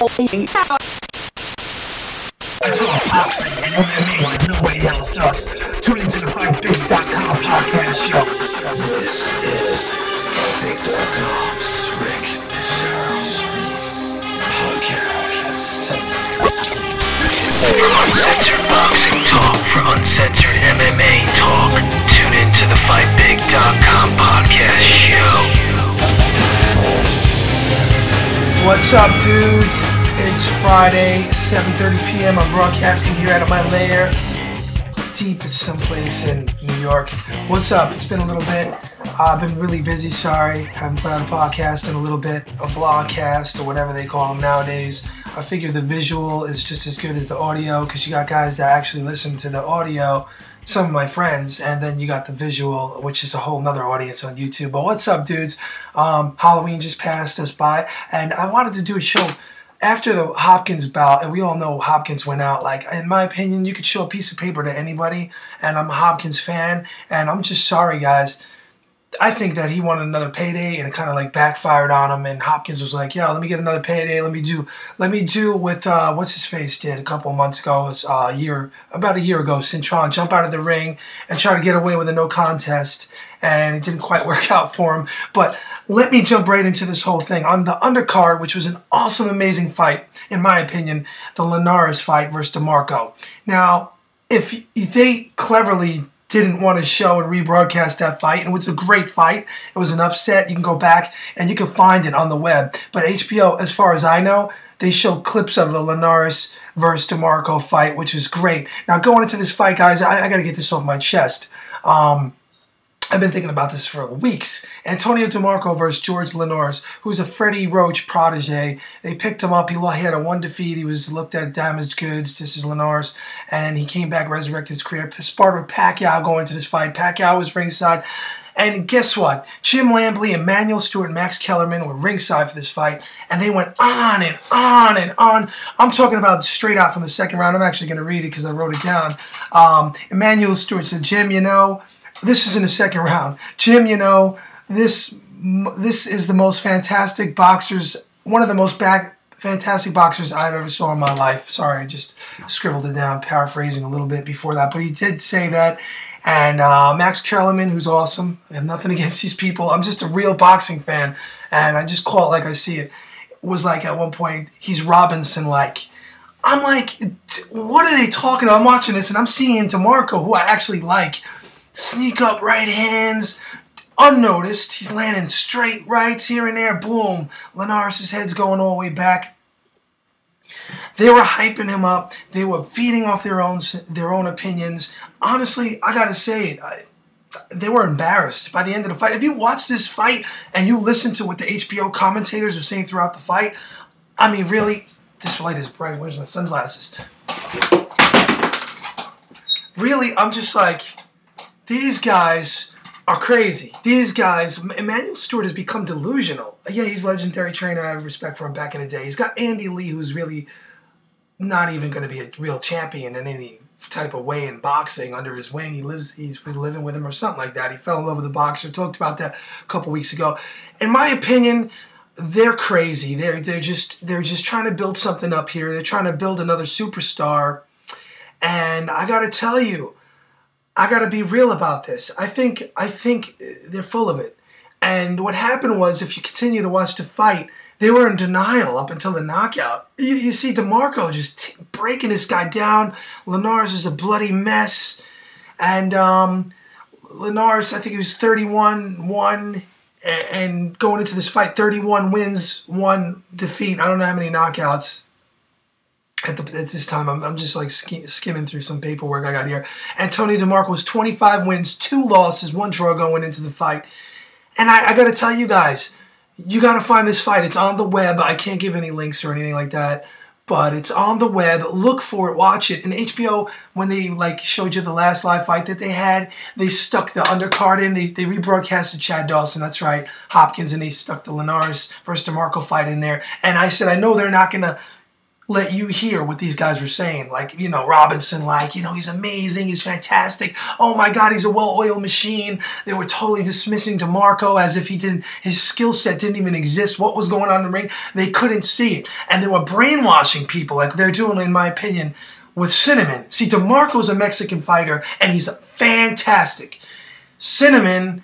I talk boxing and MMA like nobody else does. Tune into the FightBig.com podcast show. This is FightBig.com's Rick Deserves podcast. Uncensored boxing talk for uncensored MMA talk. Tune into the FightBig.com podcast show. What's up, dudes? It's Friday, 7:30 p.m. I'm broadcasting here out of my lair, deep someplace in New York. What's up? It's been a little bit. I've been really busy, sorry. Haven't put out a podcast in a little bit, a vlogcast or whatever they call them nowadays. I figure the visual is just as good as the audio because you got guys that actually listen to the audio, some of my friends, and then you got the visual, which is a whole nother audience on YouTube. But what's up, dudes? Halloween just passed us by, and I wanted to do a show after the Hopkins bout, and we all know Hopkins went out. Like, in my opinion, you could show a piece of paper to anybody, and I'm a Hopkins fan, and I'm just sorry, guys. I think that he wanted another payday, and it kind of like backfired on him. And Hopkins was like, "Yeah, let me get another payday. Let me do with what's his face did a couple of months ago, about a year ago. Cintron jump out of the ring and try to get away with a no contest, and it didn't quite work out for him. But let me jump right into this whole thing on the undercard, which was an awesome, amazing fight, in my opinion, the Linares fight versus DeMarco. Now, if they cleverly didn't want to show and rebroadcast that fight, and it was a great fight. It was an upset. You can go back and you can find it on the web. But HBO, as far as I know, they show clips of the Linares versus DeMarco fight, which is great. Now, going into this fight, guys, I got to get this off my chest. I've been thinking about this for weeks. Antonio DeMarco versus George Linares, who's a Freddie Roach protege. They picked him up. He had a one defeat. He was looked at damaged goods. This is Linares. And he came back, resurrected his career. Sparred with Pacquiao going into this fight. Pacquiao was ringside. And guess what? Jim Lampley, Emmanuel Stewart, and Max Kellerman were ringside for this fight. And they went on and on and on. I'm talking about straight out from the second round. I'm actually going to read it because I wrote it down. Emmanuel Stewart said, "Jim, you know," this is in the second round. "Jim, you know, this is the most fantastic boxers, one of the most fantastic boxers I've ever saw in my life." Sorry, I just scribbled it down, paraphrasing a little bit before that. But he did say that. And Max Kellerman, who's awesome. I have nothing against these people. I'm just a real boxing fan. And I just call it like I see it. It was like at one point, he's Robinson-like. I'm like, what are they talking about? I'm watching this and I'm seeing DeMarco, who I actually like, sneak up right hands, unnoticed. He's landing straight rights here and there. Boom. Linares' head's going all the way back. They were hyping him up. They were feeding off their own opinions. Honestly, I gotta say it. They were embarrassed by the end of the fight. If you watch this fight and you listen to what the HBO commentators are saying throughout the fight, I mean, really, this light is bright. Where's my sunglasses? Really, I'm just like, these guys are crazy. These guys, Emmanuel Stewart has become delusional. Yeah, he's a legendary trainer. I have respect for him back in the day. He's got Andy Lee, who's really not even going to be a real champion in any type of way in boxing under his wing. He was living with him or something like that. He fell in love with the boxer. Talked about that a couple weeks ago. In my opinion, they're crazy. They're just trying to build something up here. They're trying to build another superstar. And I got to tell you, I got to be real about this. I think they're full of it. And what happened was, if you continue to watch the fight, they were in denial up until the knockout. You see DeMarco just breaking this guy down. Linares is a bloody mess. And Linares, I think he was 31-1. And going into this fight, 31 wins, 1 defeat. I don't know how many knockouts at this time. I'm just like skimming through some paperwork I got here. Antonio DeMarco was 25 wins, 2 losses, 1 draw going into the fight. And I got to tell you guys, you got to find this fight. It's on the web. I can't give any links or anything like that, but it's on the web. Look for it. Watch it. And HBO, when they like showed you the last live fight that they had, they stuck the undercard in. They rebroadcasted Chad Dawson. That's right, Hopkins, and they stuck the Linares versus DeMarco fight in there. And I said, I know they're not going to let you hear what these guys were saying. Like, you know, Robinson, like, you know, he's amazing, he's fantastic. Oh my God, he's a well-oiled machine. They were totally dismissing DeMarco as if his skill set didn't even exist. What was going on in the ring? They couldn't see it. And they were brainwashing people like they're doing, in my opinion, with Cinnamon. See, DeMarco's a Mexican fighter, and he's fantastic. Cinnamon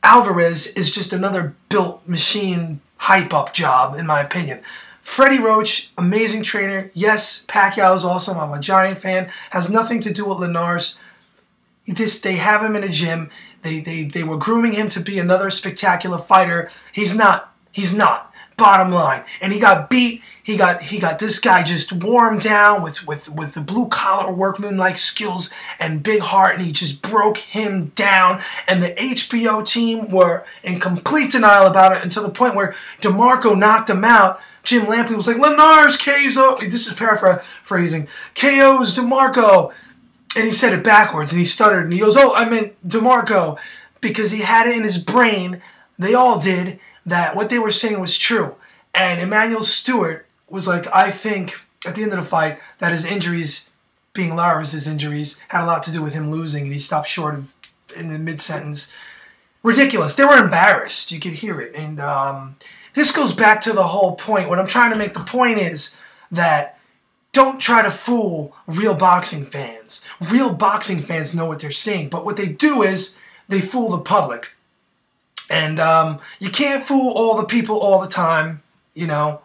Alvarez is just another built machine hype-up job, in my opinion. Freddie Roach, amazing trainer. Yes, Pacquiao is awesome. I'm a giant fan. Has nothing to do with Linares. They have him in a gym. They were grooming him to be another spectacular fighter. He's not. He's not. Bottom line. And he got beat. He got this guy just wore him down with the blue collar workman-like skills and big heart, and he just broke him down. And the HBO team were in complete denial about it until the point where DeMarco knocked him out. Jim Lampley was like, Linares KOs, this is paraphrasing, KOs DeMarco. And he said it backwards, and he stuttered, and he goes, oh, I meant DeMarco, because he had it in his brain, they all did, that what they were saying was true. And Emmanuel Stewart was like, I think, at the end of the fight, that his injuries, being Linares' injuries, had a lot to do with him losing, and he stopped short of, in the mid-sentence. Ridiculous. They were embarrassed. You could hear it. And this goes back to the whole point. What I'm trying to make the point is that don't try to fool real boxing fans. Real boxing fans know what they're seeing, but what they do is they fool the public. And you can't fool all the people all the time, you know,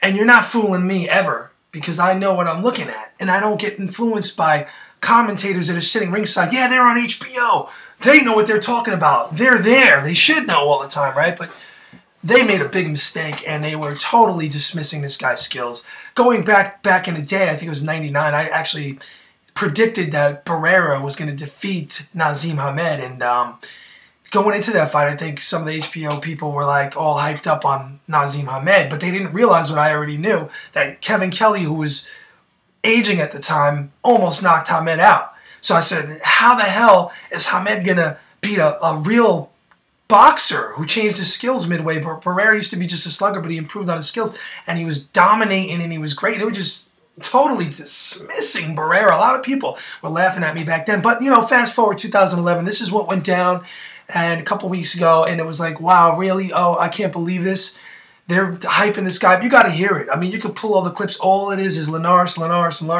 and you're not fooling me ever because I know what I'm looking at, and I don't get influenced by commentators that are sitting ringside. Yeah, they're on HBO. They know what they're talking about. They're there. They should know all the time, right? But they made a big mistake, and they were totally dismissing this guy's skills. Going back in the day, I think it was 99, I actually predicted that Barrera was going to defeat Nazim Hamed. And going into that fight, I think some of the HBO people were like all hyped up on Nazim Hamed, but they didn't realize what I already knew, that Kevin Kelly, who was aging at the time, almost knocked Hamed out. So I said, how the hell is Hamed going to beat a real boxer who changed his skills midway? Barrera used to be just a slugger, but he improved on his skills, and he was dominating, and he was great. It was just totally dismissing Barrera. A lot of people were laughing at me back then. But, you know, fast forward 2011, this is what went down and a couple weeks ago, and it was like, wow, really? Oh, I can't believe this. They're hyping this guy. You got to hear it. I mean, you could pull all the clips. All it is Linares,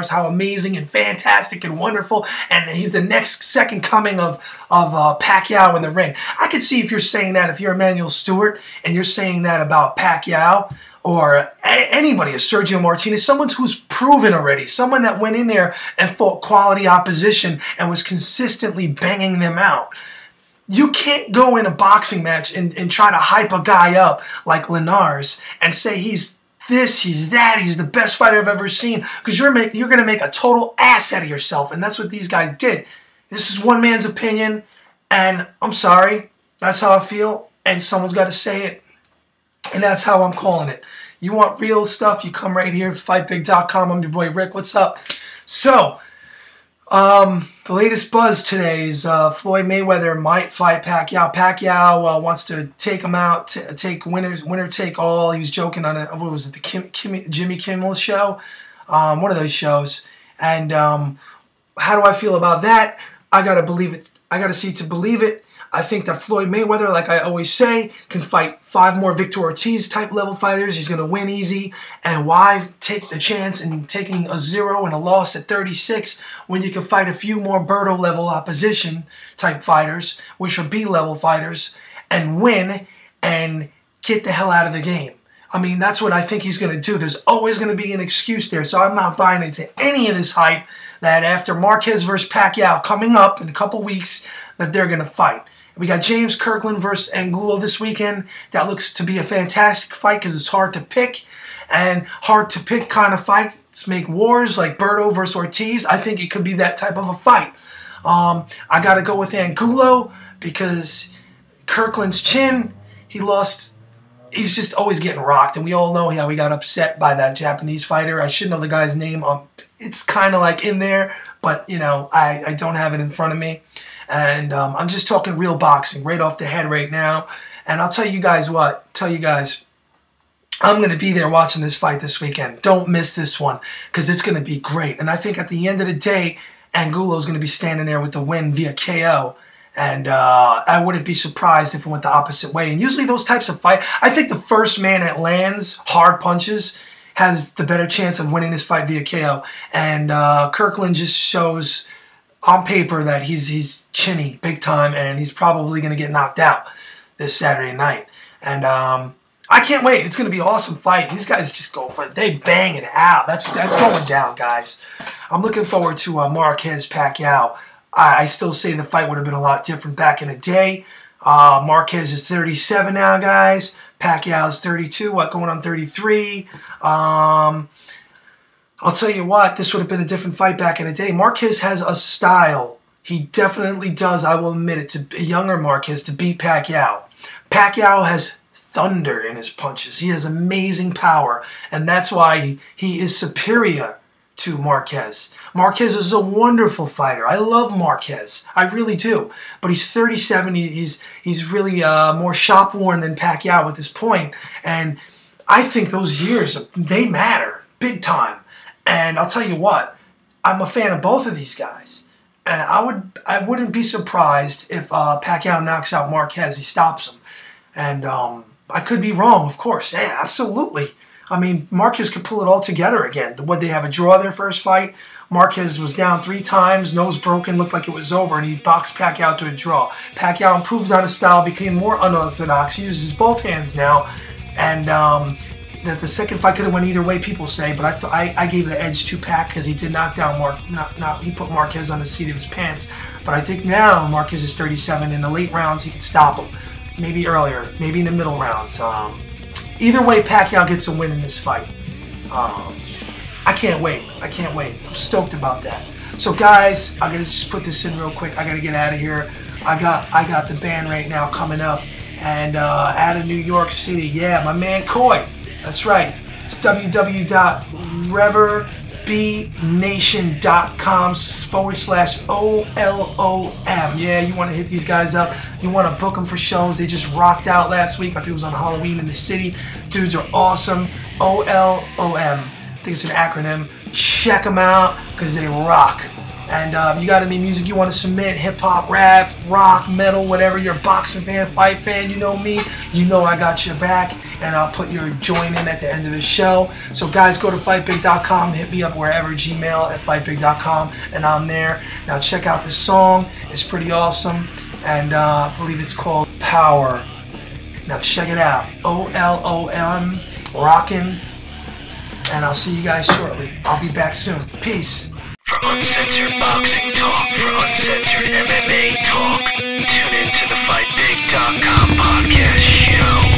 how amazing and fantastic and wonderful. And he's the next second coming of Pacquiao in the ring. I could see if you're saying that, if you're Emmanuel Stewart and you're saying that about Pacquiao or anybody, a Sergio Martinez, someone who's proven already, someone that went in there and fought quality opposition and was consistently banging them out. You can't go in a boxing match and try to hype a guy up like Linares and say he's this, he's that, he's the best fighter I've ever seen, because you're going to make a total ass out of yourself, and that's what these guys did. This is one man's opinion, and I'm sorry, that's how I feel, and someone's got to say it, and that's how I'm calling it. You want real stuff, you come right here, fightbig.com. I'm your boy Rick. What's up? So, the latest buzz today is Floyd Mayweather might fight Pacquiao. Pacquiao wants to take him out, take winner take all. He was joking on what was it, the Jimmy Kimmel show, one of those shows. And how do I feel about that? I gotta believe it. I gotta see to believe it. I think that Floyd Mayweather, like I always say, can fight 5 more Victor Ortiz type level fighters. He's going to win easy. And why take the chance in taking a 0 and a loss at 36 when you can fight a few more Berto level opposition type fighters, which are B level fighters, and win and get the hell out of the game? I mean, that's what I think he's going to do. There's always going to be an excuse there. So I'm not buying into any of this hype that after Marquez versus Pacquiao coming up in a couple weeks, that they're going to fight. We got James Kirkland versus Angulo this weekend. That looks to be a fantastic fight because it's hard to pick. And hard to pick kind of fights make wars like Berto versus Ortiz. I think it could be that type of a fight. I got to go with Angulo because Kirkland's chin, he lost. He's just always getting rocked. And we all know how he got upset by that Japanese fighter. I should know the guy's name. It's kind of like in there, but, you know, I don't have it in front of me. And I'm just talking real boxing right off the head right now. And I'll tell you guys what. I'm going to be there watching this fight this weekend. Don't miss this one because it's going to be great. And I think at the end of the day, Angulo's going to be standing there with the win via KO. And I wouldn't be surprised if it went the opposite way. And usually those types of fights, I think the first man that lands hard punches has the better chance of winning this fight via KO. And Kirkland just shows on paper that he's chinny big time, and he's probably going to get knocked out this Saturday night. And I can't wait. It's going to be an awesome fight. These guys just go for it. They bang it out. That's going down, guys. I'm looking forward to Marquez Pacquiao. I still say the fight would have been a lot different back in the day. Marquez is 37 now, guys. Pacquiao's 32, going on 33. I'll tell you what, this would have been a different fight back in the day. Marquez has a style. He definitely does, I will admit it, to a younger Marquez to beat Pacquiao. Pacquiao has thunder in his punches. He has amazing power, and that's why he is superior to Marquez. Marquez is a wonderful fighter. I love Marquez. I really do. But he's 37. He's really more shop-worn than Pacquiao at this point. And I think those years, they matter big time. And I'll tell you what, I'm a fan of both of these guys. And I wouldn't be surprised if Pacquiao knocks out Marquez. He stops him. And I could be wrong, of course. Yeah, absolutely. I mean, Marquez could pull it all together again. Would they have a draw their first fight? Marquez was down 3 times, nose broken, looked like it was over, and he boxed Pacquiao to a draw. Pacquiao improved on his style, became more unorthodox. He uses both hands now, and the second fight could have went either way, people say, but I gave the edge to Pac because he did knock down he put Marquez on the seat of his pants. But I think now Marquez is 37. In the late rounds, he could stop him. Maybe earlier, maybe in the middle rounds. Either way, Pacquiao gets a win in this fight. I can't wait. I can't wait. I'm stoked about that. So, guys, I'm gonna just put this in real quick. I gotta get out of here. I got the band right now coming up, and out of New York City. Yeah, my man Coy. That's right. It's www.reverbnation.com/OLOM. Yeah, you want to hit these guys up. You want to book them for shows. They just rocked out last week. I think it was on Halloween in the city. Dudes are awesome. OLOM. I think it's an acronym. Check them out because they rock. And you got any music you want to submit, hip-hop, rap, rock, metal, whatever, you're a boxing fan, fight fan, you know me, you know I got your back, and I'll put your join in at the end of the show. So guys, go to fightbig.com, hit me up wherever, Gmail at fightbig.com, and I'm there. Now check out this song, it's pretty awesome, and I believe it's called Power. Now check it out, OLOM, rockin', and I'll see you guys shortly. I'll be back soon. Peace. For uncensored boxing talk, for uncensored MMA talk, tune in to the FightBig.com podcast show.